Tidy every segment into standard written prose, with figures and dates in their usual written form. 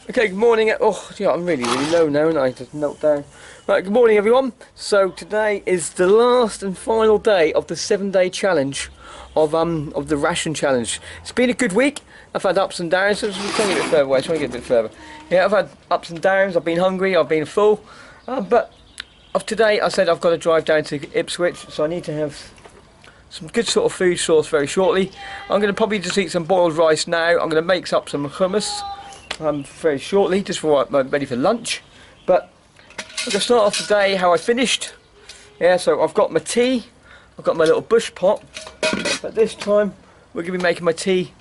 Okay, good morning. Oh, yeah, I'm really low now, and I just knelt down. Right, good morning, everyone. So today is the last and final day of the 7-day challenge of the ration challenge. It's been a good week. I've had ups and downs. So I'm trying to get a bit further away. Trying to get a bit further. Yeah, I've had ups and downs. I've been hungry. I've been full. But of today, I said I've got to drive down to Ipswich, so I need to have some good sort of food source very shortly. I'm going to probably just eat some boiled rice now. I'm going to make up some hummus very shortly, just for ready for lunch. But I'm going to start off the day how I finished. Yeah, so I've got my tea, I've got my little bush pot, but this time we're going to be making my tea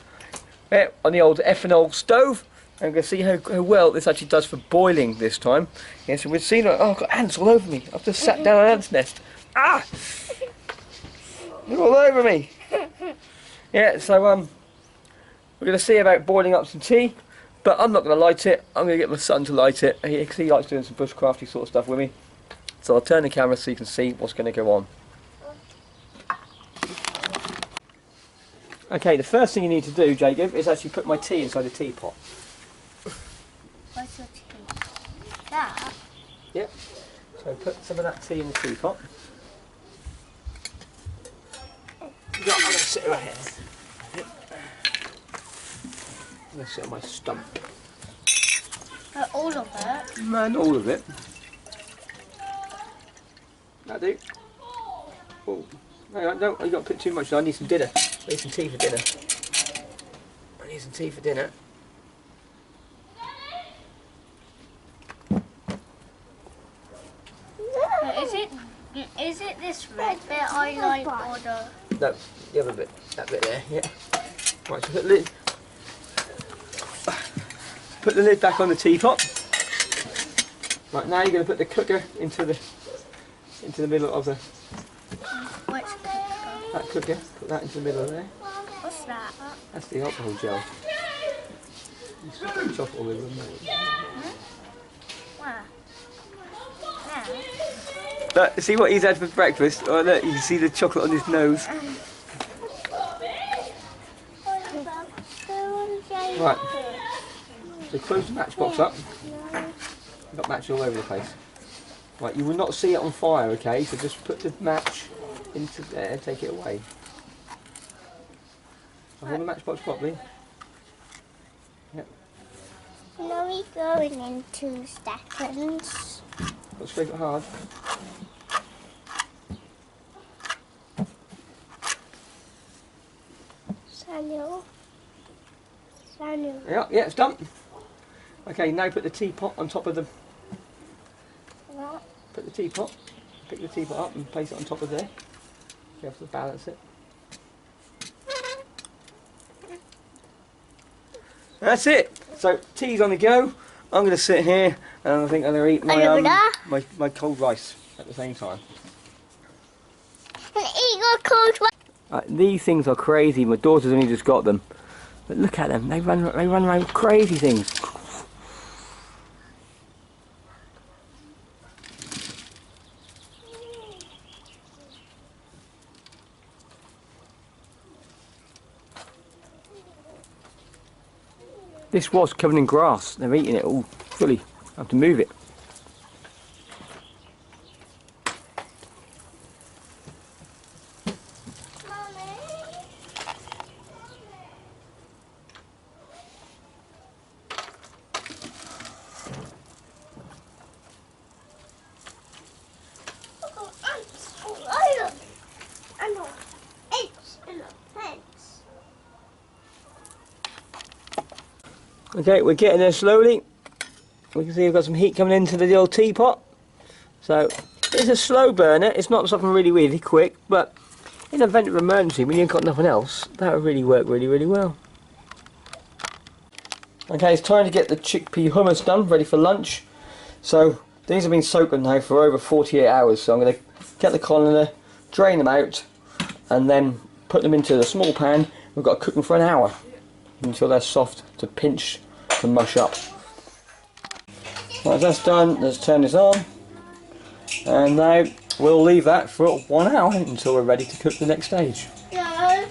on the old ethanol stove. And I'm going to see how well this actually does for boiling this time. Yeah, so we've seen, oh, I've got ants all over me. I've just sat down on an ant's nest. Ah! They're all over me. Yeah, so we're going to see about boiling up some tea. But I'm not going to light it. I'm going to get my son to light it. He likes doing some bushcrafty sort of stuff with me. So I'll turn the camera so you can see what's going to go on. Okay, the first thing you need to do, Jacob, is actually put my tea inside the teapot. What's your tea? That? Yep. So put some of that tea in the teapot. I'm going to sit right here. I'm going to sit on my stump. All of it? Man, all of it. That do. Oh, hang on, don't, I've got to put too much. I need some dinner. I need some tea for dinner. I need some tea for dinner. Is it this red bit I like or the... No, the other bit. That bit there, yeah. Right, so put the lid back on the teapot. Right, now you're going to put the cooker into the middle of the... Which cooker? That cooker. Put that into the middle of there. What's that? That's the alcohol gel. You still chop it all over, mate. Where? There? Look, see what he's had for breakfast? Oh look, you can see the chocolate on his nose. Right, so close the matchbox up. You've got match all over the place. Right, you will not see it on fire, okay? So just put the match into there, take it away. So hold the matchbox properly. Yep. No, we going in 2 seconds. Got to scrape it hard. Samuel. Yeah, it's done. Okay, now put the teapot on top of the... What? Put the teapot, pick the teapot up and place it on top of there. You have to balance it. That's it. So tea's on the go. I'm going to sit here and I think I'm going to eat my cold rice at the same time. Eat your cold rice. These things are crazy. My daughter's only just got them, but look at them. They run around with crazy things. This was covered in grass. They're eating it all fully. I have to move it. Okay, we're getting there slowly. We can see we've got some heat coming into the old teapot. So it's a slow burner. It's not something really quick, but in the event of emergency, when you've got nothing else, that would really work really well. Okay, it's time to get the chickpea hummus done, ready for lunch. So these have been soaking now for over 48 hours. So I'm going to get the colander, drain them out, and then put them into the small pan. We've got to cook them for an hour until they're soft to pinch to mush up. Once that's done, let's turn this on, and now we'll leave that for 1 hour until we're ready to cook the next stage. No.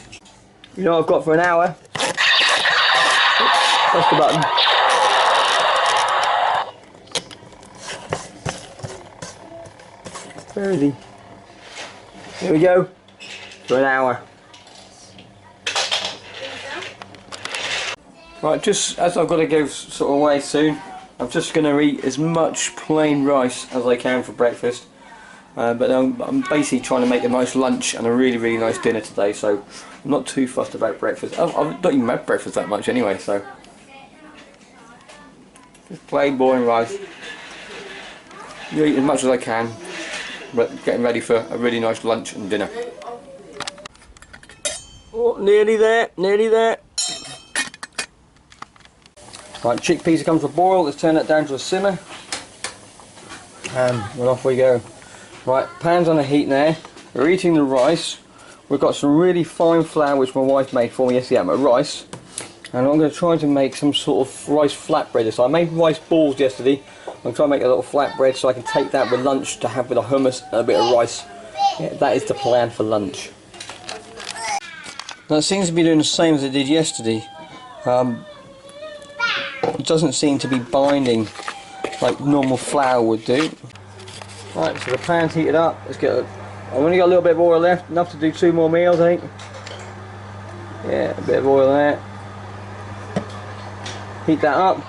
You know what I've got for an hour? Oops, press the button. Where is he? Here we go. For an hour. Right, just as I've got to go sort of away soon, I'm just going to eat as much plain rice as I can for breakfast. But I'm basically trying to make a nice lunch and a really nice dinner today, so I'm not too fussed about breakfast. I've not even had breakfast that much anyway, so just plain boring rice. You eat as much as I can, but getting ready for a really nice lunch and dinner. Oh, nearly there, nearly there. Right, chickpeas have come to a boil. Let's turn that down to a simmer, and off we go. Right, pan's on the heat now. We're eating the rice. We've got some really fine flour which my wife made for me yesterday out of my rice, and I'm going to try to make some sort of rice flatbread. So I made rice balls yesterday. I'm going to try and make a little flatbread so I can take that with lunch to have with a hummus and a bit of rice. Yeah, that is the plan for lunch. Now it seems to be doing the same as it did yesterday. It doesn't seem to be binding like normal flour would do. Right, so the pan's heated up. Let's get I've only got a little bit of oil left, enough to do 2 more meals, I think. Yeah, a bit of oil there. Heat that up.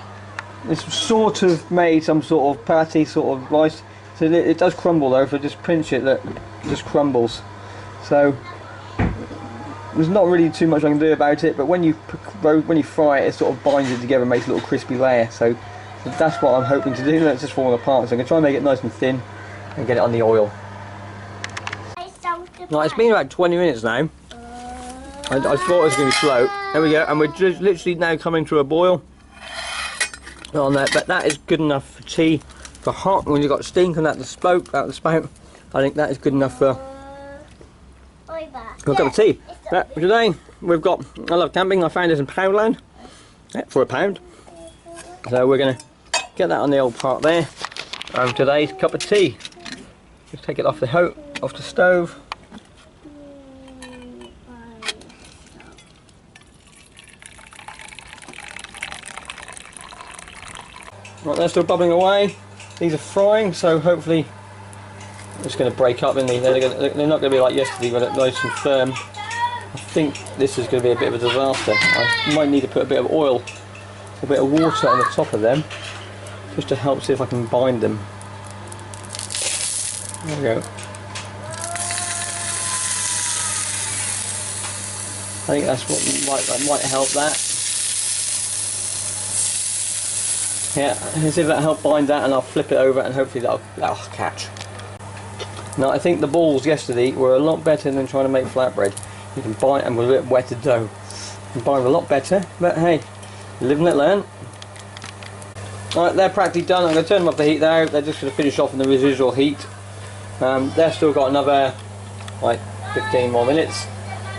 It's sort of made some sort of patty sort of rice. So it does crumble though. If I just pinch it, look, it just crumbles. So there's not really too much I can do about it, but when you fry it, it sort of binds it together and makes a little crispy layer. So that's what I'm hoping to do. Let's just fall apart. So I'm going to try and make it nice and thin and get it on the oil. Right, it's been about 20 minutes now. I thought it was going to float. There we go, and we're just literally now coming to a boil on that. But that is good enough for tea, for hot. When you've got steam coming out the spout, I think that is good enough for a cup of tea. But today we've got, I love camping. I found this in Poundland for £1. So we're going to get that on the old part there. And today's cup of tea. Just take it off the stove. Right, they're still bubbling away. These are frying, so hopefully it's going to break up, isn't they? They're not going to be like yesterday, but they're nice and firm. I think this is going to be a bit of a disaster. I might need to put a bit of oil, a bit of water on the top of them, just to help see if I can bind them. There we go. I think that's what might help that. Yeah, let's see if that'll help bind that, and I'll flip it over and hopefully that'll catch. Now I think the balls yesterday were a lot better than trying to make flatbread. You can bind them with a bit wetter dough. You can bind them a lot better, but hey, live and let learn. Alright, they're practically done. I'm going to turn them off the heat now. They're just going to finish off in the residual heat. They've still got another like 15 more minutes,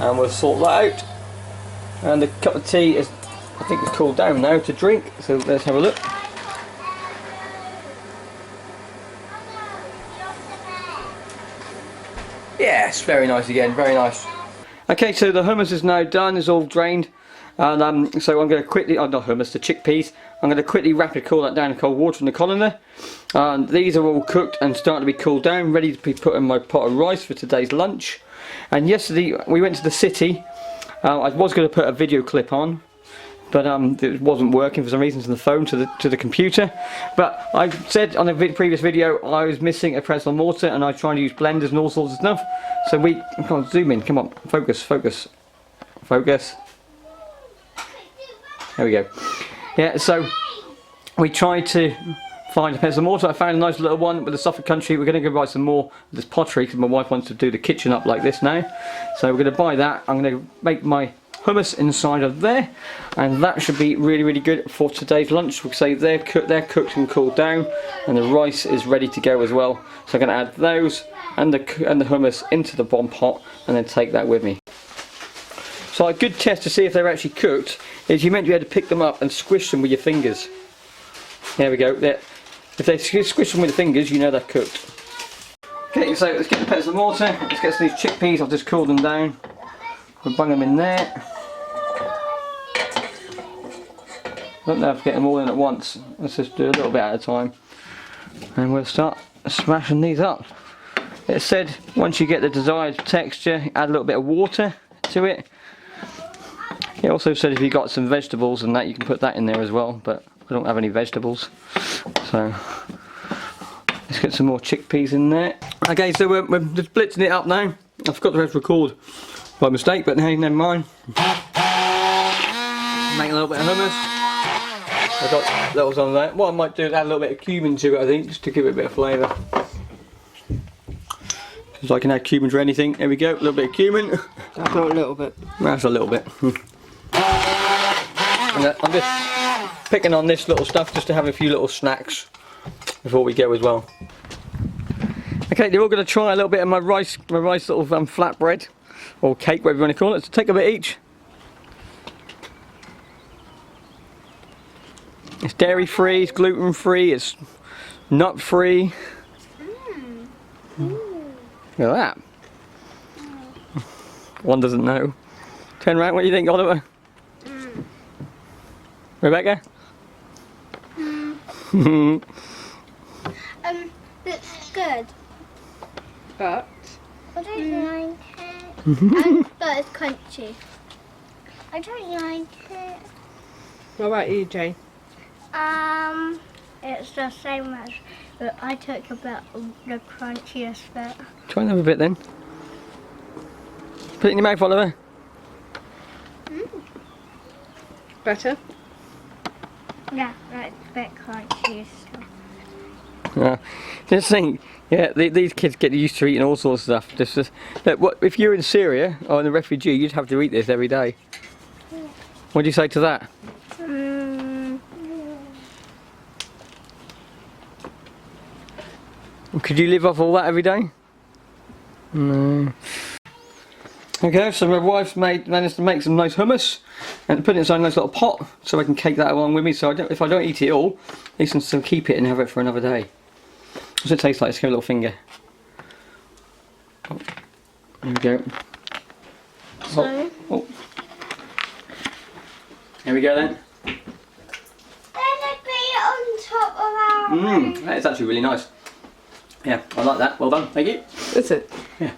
and we'll sort that out. And the cup of tea is, I think, it's cooled down now to drink. So let's have a look. Yes, very nice again, very nice. Okay, so the hummus is now done, it's all drained. And so I'm going to quickly, not hummus, the chickpeas. I'm going to quickly rapidly cool that down in cold water in the colander. And these are all cooked and starting to be cooled down, ready to be put in my pot of rice for today's lunch. And yesterday we went to the city. I was going to put a video clip on, but it wasn't working for some reason to the phone, to the computer. But I said on a previous video I was missing a pretzel mortar, and I was trying to use blenders and all sorts of stuff. So we, come on, zoom in, come on, focus. There we go. Yeah, so we tried to find a pencil mortar. I found a nice little one with the Suffolk Country. We're going to go buy some more of this pottery because my wife wants to do the kitchen up like this now. So we're going to buy that. I'm going to make my hummus inside of there, and that should be really good for today's lunch. We'll say they're cooked and cooled down, and the rice is ready to go as well. So I'm going to add those and the hummus into the bomb pot, and then take that with me. So a good test to see if they're actually cooked is you had to pick them up and squish them with your fingers. There we go. If they squish them with the fingers, you know they're cooked. Okay, so let's get the pencil mortar. Let's get some of these chickpeas. I've just cooled them down. We'll bung them in there. Don't have to get them all in at once. Let's just do a little bit at a time, and we'll start smashing these up. It said once you get the desired texture, add a little bit of water to it. It also said if you got some vegetables and that, you can put that in there as well, but I don't have any vegetables. So let's get some more chickpeas in there. Okay, so we're just blitzing it up now. I forgot to press record by mistake, but hey, never mind. Make a little bit of hummus. I've got littles on there. What I might do is add a little bit of cumin to it, I think, just to give it a bit of flavour. Because I can add cumin to anything. There we go, a little bit of cumin. That's not a little bit. That's a little bit. And I'm just picking on this little stuff just to have a few little snacks before we go as well. Okay, they're all going to try a little bit of my rice little flatbread or cake, whatever you want to call it. So take a bit each. It's dairy free, it's gluten free, it's nut free. Look at that. One doesn't know. Turn around, what do you think, Oliver? Rebecca? It's good. But I don't like it. But it's crunchy. I don't like it. what about you, Jane? It's the same as, but I took a bit of the crunchiest bit. Try another bit then. Put it in your mouth, Oliver. Better? Yeah, that's a bit crunchy. Yeah. Just think, yeah, these kids get used to eating all sorts of stuff. Just look, if you're in Syria or in a refugee, you'd have to eat this every day. What do you say to that? Could you live off all that every day? No. Okay, so my wife's managed to make some nice hummus and put it inside a nice little pot so I can take that along with me. So if I don't eat it all, at least I can still keep it and have it for another day. What's it taste like? Let's give it a little finger. Oh, there we go. So, oh. Here we go then. then it'd be on top of our That is actually really nice. Yeah, I like that. Well done. Thank you. Is it? Yeah.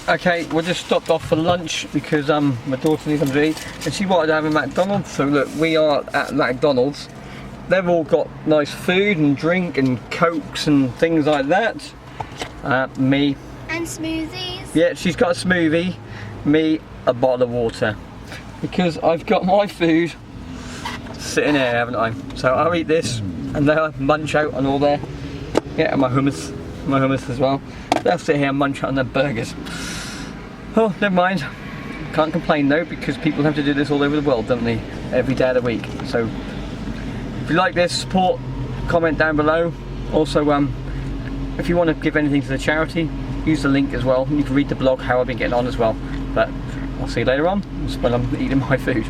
Okay, we just stopped off for lunch because my daughter needs something to eat and she wanted to have a McDonald's. So look, we are at McDonald's. They've all got nice food and drink and cokes and things like that. Me. And smoothies. Yeah, she's got a smoothie. Me, a bottle of water. Because I've got my food sitting here, haven't I? So I'll eat this and they'll munch out on all their, yeah, and my hummus as well. They'll sit here and munch out on their burgers. Oh, never mind. Can't complain though, because people have to do this all over the world, don't they? Every day of the week. So if you like this, support, comment down below. Also, if you want to give anything to the charity, use the link as well. You can read the blog how I've been getting on as well. But I'll see you later on when I'm eating my food.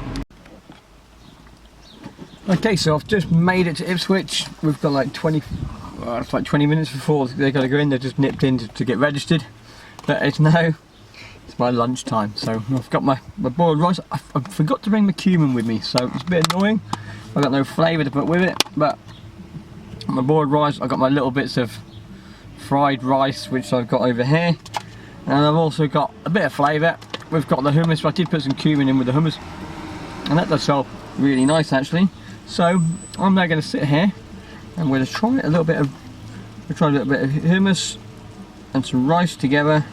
Okay, so I've just made it to Ipswich. We've got like it's like 20 minutes before they've got to go in. They've just nipped in to get registered. But it's my lunch time. So I've got my boiled rice. I forgot to bring my cumin with me, so it's a bit annoying. I've got no flavour to put with it, but my boiled rice, I've got my little bits of fried rice which I've got over here. And I've also got a bit of flavour. We've got the hummus, I did put some cumin in with the hummus. And that does smell really nice actually. So I'm now going to sit here and we're going to try a little bit of hummus and some rice together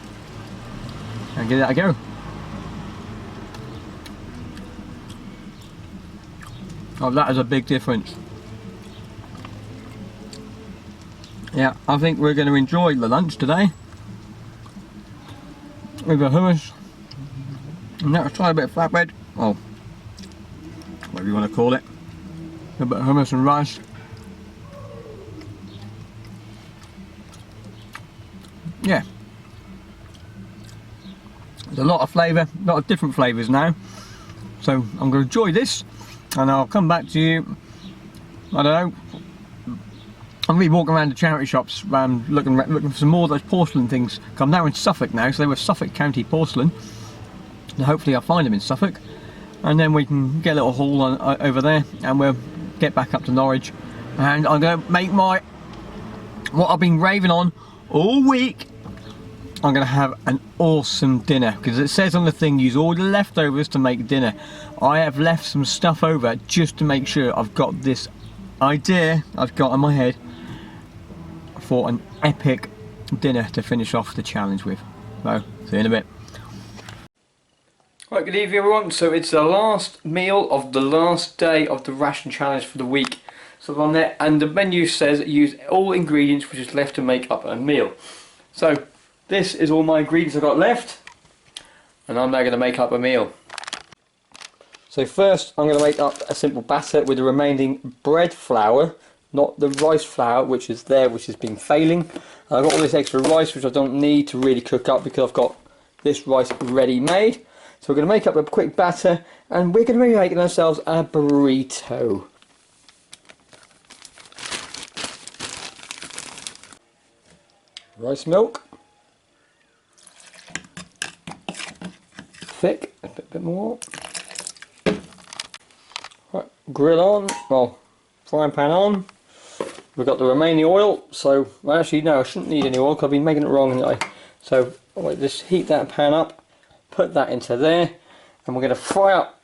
and give that a go. Oh, that is a big difference. Yeah, I think we're going to enjoy the lunch today with the hummus. And now let's try a bit of flatbread, or whatever you want to call it. A bit of hummus and rice. Yeah. There's a lot of flavour, a lot of different flavours now. So I'm going to enjoy this and I'll come back to you, I don't know, I'm going to be walking around the charity shops looking for some more of those porcelain things. I'm now in Suffolk now, so they were Suffolk County porcelain. And hopefully I'll find them in Suffolk. And then we can get a little haul over there and we'll get back up to Norwich. And I'm going to make my what I've been raving on all week. I'm going to have an awesome dinner, because it says on the thing use all the leftovers to make dinner. I have left some stuff over just to make sure I've got this idea I've got in my head for an epic dinner to finish off the challenge with. So, see you in a bit. Right, good evening everyone. So it's the last meal of the last day of the ration challenge for the week. So on there, and the menu says use all ingredients which is left to make up a meal. So this is all my ingredients I've got left, and I'm now going to make up a meal. So first I'm going to make up a simple batter with the remaining bread flour, not the rice flour which is there, which has been failing. I've got all this extra rice which I don't need to really cook up because I've got this rice ready made. So we're going to make up a quick batter, and we're going to be making ourselves a burrito. Rice milk. Thick, a bit more. Right, grill on, well, frying pan on. We've got the remaining oil, so well, actually no, I shouldn't need any oil because I've been making it wrong, haven't I? So I'll just heat that pan up, put that into there, and we're going to fry up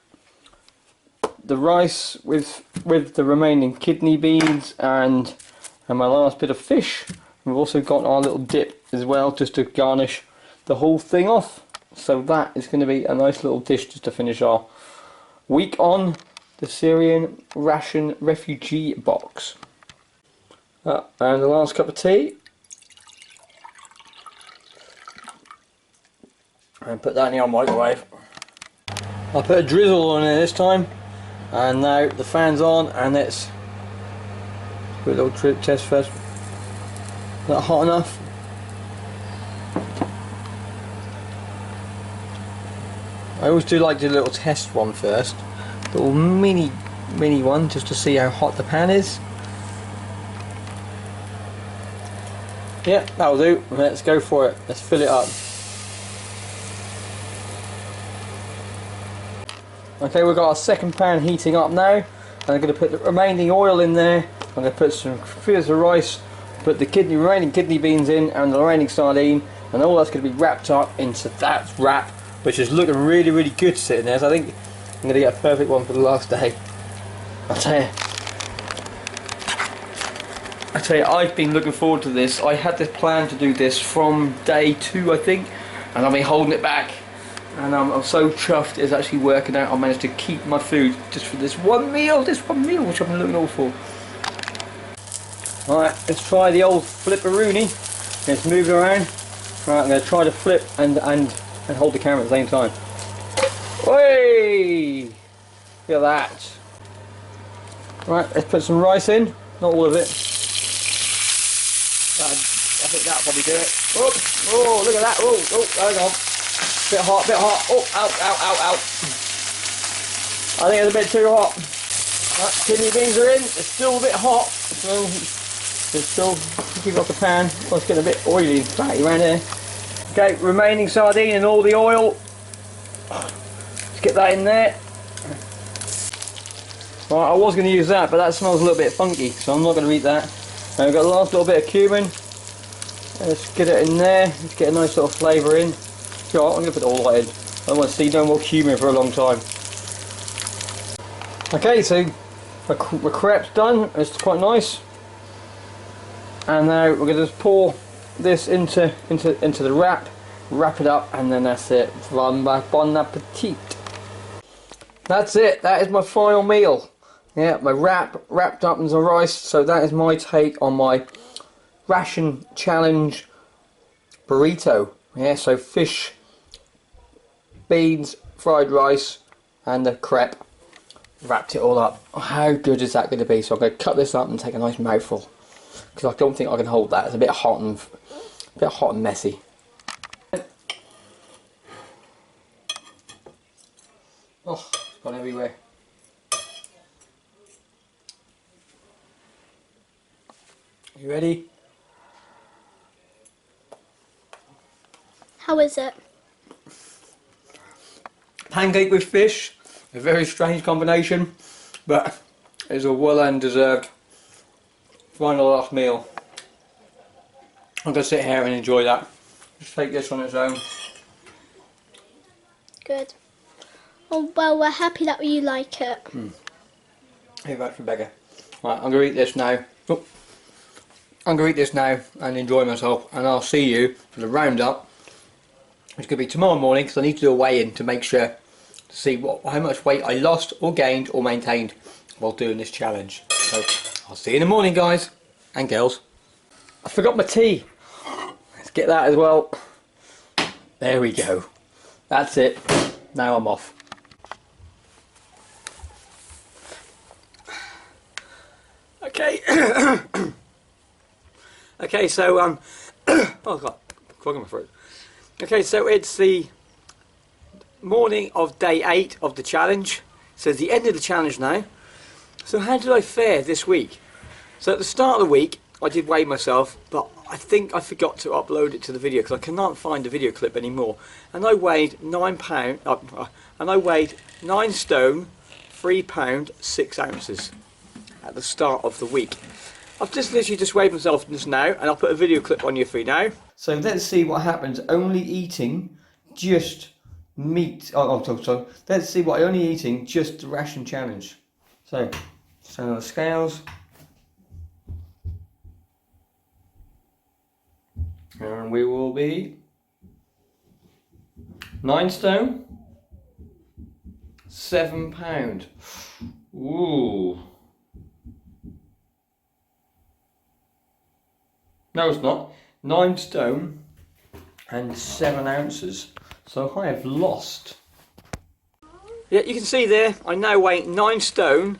the rice with the remaining kidney beans and my last bit of fish. We've also got our little dip as well, just to garnish the whole thing off. So that is going to be a nice little dish just to finish our week on the Syrian Ration Refugee box. And the last cup of tea. And put that in the microwave. I put a drizzle on it this time. And now the fan's on, and let's put a little trip test first. Not hot enough? I always do like to do a little test one first, little mini one, just to see how hot the pan is. Yeah, that'll do. Let's go for it. Let's fill it up. Okay, we've got our second pan heating up now, and I'm going to put the remaining oil in there. I'm going to put some fields of rice, put the remaining kidney beans in, and the remaining sardine, and all that's going to be wrapped up into that wrap, which is looking really good sitting there. So I think I'm going to get a perfect one for the last day. I tell you, I've been looking forward to this. I had this plan to do this from day 2, I think, and I've been holding it back. And I'm so chuffed it's actually working out. I managed to keep my food just for this one meal, which I've been looking all for. Alright, let's try the old flipperoonie. Let's move it around. Right, I'm going to try to flip and hold the camera at the same time. Whey! Look at that. Right, let's put some rice in. Not all of it. I think that'll probably do it. Oh, look at that. Oh, hang on. Bit hot. Oh, ow. I think it's a bit too hot. Right, kidney beans are in. It's still a bit hot. So it's still keep off the pan. Oh, it's getting a bit oily and fatty around here. Okay, remaining sardine and all the oil. Let's get that in there. Right, I was going to use that, but that smells a little bit funky, so I'm not going to eat that. And we've got the last little bit of cumin. Let's get it in there. Let's get a nice little flavour in. You know what, I'm going to put all that in. I don't want to see no more cumin for a long time. Okay, so my crepe's done. It's quite nice. And now we're going to just pour this into the wrap it up, and then that's it. Bon appetit. That's it. That is my final meal. Yeah, my wrapped up in some rice. So that is my take on my ration challenge burrito. Yeah, so fish, beans, fried rice, and the crepe. Wrapped it all up. How good is that going to be? So I'm going to cut this up and take a nice mouthful, because I don't think I can hold that. It's a bit hot and messy. Oh, it's gone everywhere. You ready? How is it? Pancake with fish, a very strange combination, but it's a well and deserved final last meal. I'm going to sit here and enjoy that. Just take this on its own. Good. Oh, well, we're happy that you like it. Hey, back for Rebecca. Right, I'm going to eat this now. Oh, I'm going to eat this now and enjoy myself, and I'll see you for the roundup. It's going to be tomorrow morning because I need to do a weigh-in to make sure to see how much weight I lost or gained or maintained while doing this challenge. So I'll see you in the morning, guys and girls. I forgot my tea. Let's get that as well. There we go. That's it. Now I'm off. Okay. Okay, so oh God, clogging my throat. Okay, so it's the morning of day 8 of the challenge. So it's the end of the challenge now. So how did I fare this week? So at the start of the week, I did weigh myself, but I think I forgot to upload it to the video because I cannot find the video clip anymore. And I weighed 9 stone, 3 pound, 6 ounces at the start of the week. I've just literally just weighed myself just now, and I'll put a video clip on you for you now. So let's see what happens only eating just meat. So let's see what only eating just the ration challenge. So stand on the scales. And we will be 9 stone, 7 pound. Ooh. No, it's not. 9 stone and 7 ounces. So I have lost. Yeah, you can see there, I now weigh 9 stone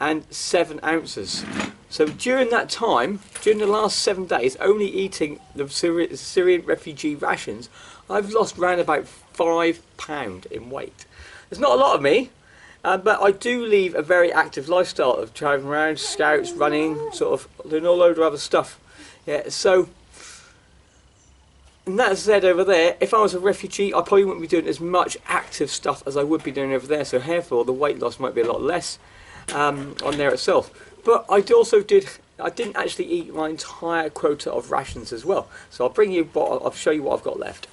and 7 ounces. So during that time, during the last 7 days, only eating the Syrian refugee rations, I've lost around about 5 pound in weight. There's not a lot of me, but I do lead a very active lifestyle of driving around, scouts, running, sort of doing all load of other stuff. Yeah, so, and that said over there, if I was a refugee, I probably wouldn't be doing as much active stuff as I would be doing over there, so therefore the weight loss might be a lot less on there itself. But I didn't actually eat my entire quota of rations as well. So I'll show you what I've got left.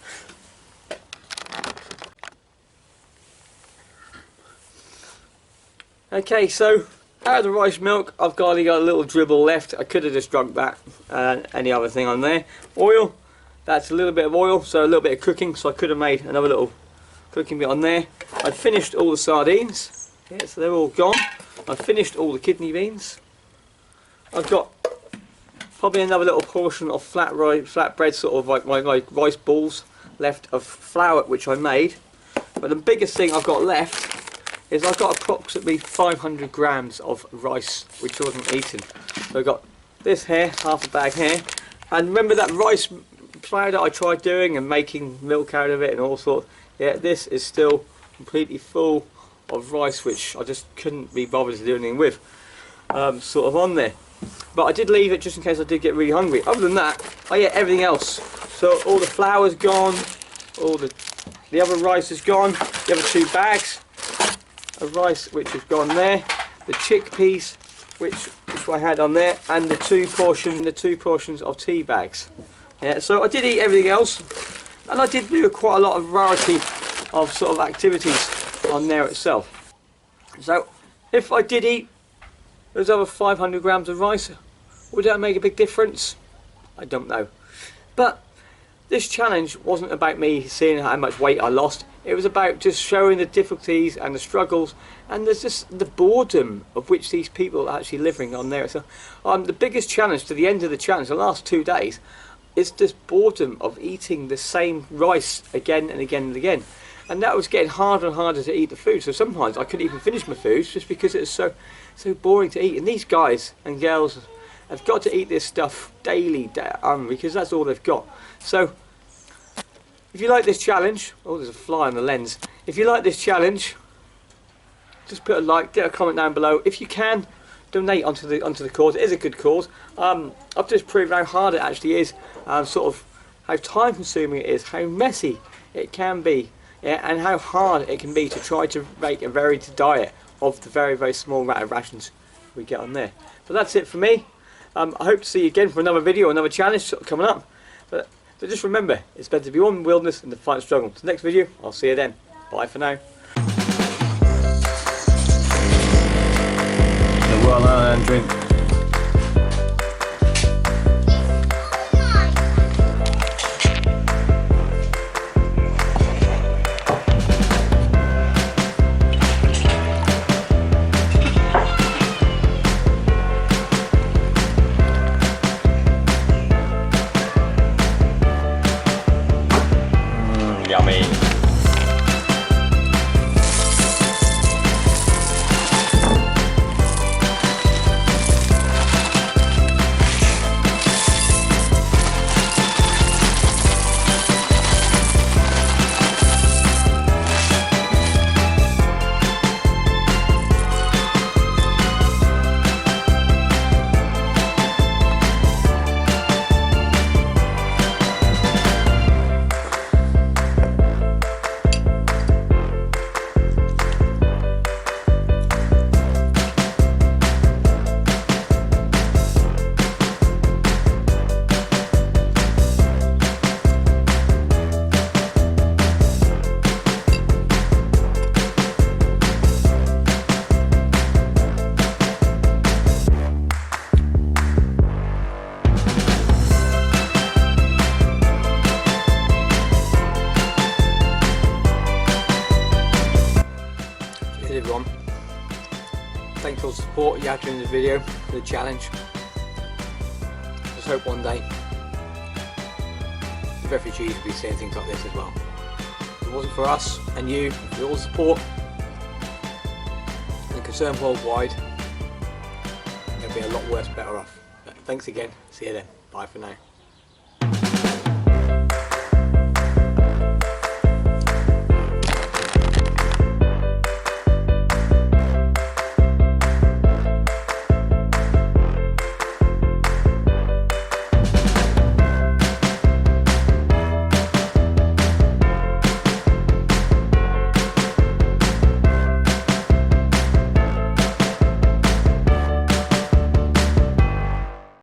Okay, so out of the rice milk, I've only got a little dribble left. I could have just drunk that, any other thing on there. Oil, that's a little bit of oil, so a little bit of cooking, so I could have made another little cooking bit on there. I've finished all the sardines, yeah, so they're all gone. I've finished all the kidney beans. I've got probably another little portion of flatbread, sort of like my rice balls left of flour which I made. But the biggest thing I've got left is I've got approximately 500 grams of rice which I wasn't eaten. So I've got this here, half a bag here. And remember that rice flour that I tried doing and making milk out of it and all sorts? Yeah, this is still completely full of rice which I just couldn't be bothered to do anything with, sort of on there. But I did leave it just in case I did get really hungry. Other than that, I ate everything else. So all the flour's gone, all the other rice is gone, the other 2 bags of rice which has gone there, the chickpeas which I had on there, and the two portions of tea bags. Yeah, so I did eat everything else, and I did do quite a lot of variety of sort of activities on there itself. So if I did eat those other 500 grams of rice, would that make a big difference? I don't know. But this challenge wasn't about me seeing how much weight I lost. It was about just showing the difficulties and the struggles, and there's just the boredom of which these people are actually living on there. So the biggest challenge to the end of the challenge, the last 2 days, is this boredom of eating the same rice again and again and again. And that was getting harder and harder to eat the food. So sometimes I couldn't even finish my food just because it was so boring to eat. And these guys and girls have got to eat this stuff daily, because that's all they've got. So if you like this challenge, oh, there's a fly on the lens. If you like this challenge, just put a like, get a comment down below. If you can, donate onto the cause. It is a good cause. I've just proved how hard it actually is, sort of how time consuming it is, how messy it can be, yeah, and how hard it can be to try to make a varied diet of the very, very small amount of rations we get on there. So that's it for me. I hope to see you again for another video, another challenge coming up. But just remember, it's better to be on wilderness than to fight and struggle. Till next video, I'll see you then. Bye for now. The well-known drink. Yummy. Everyone, thanks for the support you had during the video for the challenge. Just hope one day the refugees will be seeing things like this as well. If it wasn't for us and you, for all the support and concern worldwide, it'd be a lot worse, better off. But thanks again, see you then, bye for now.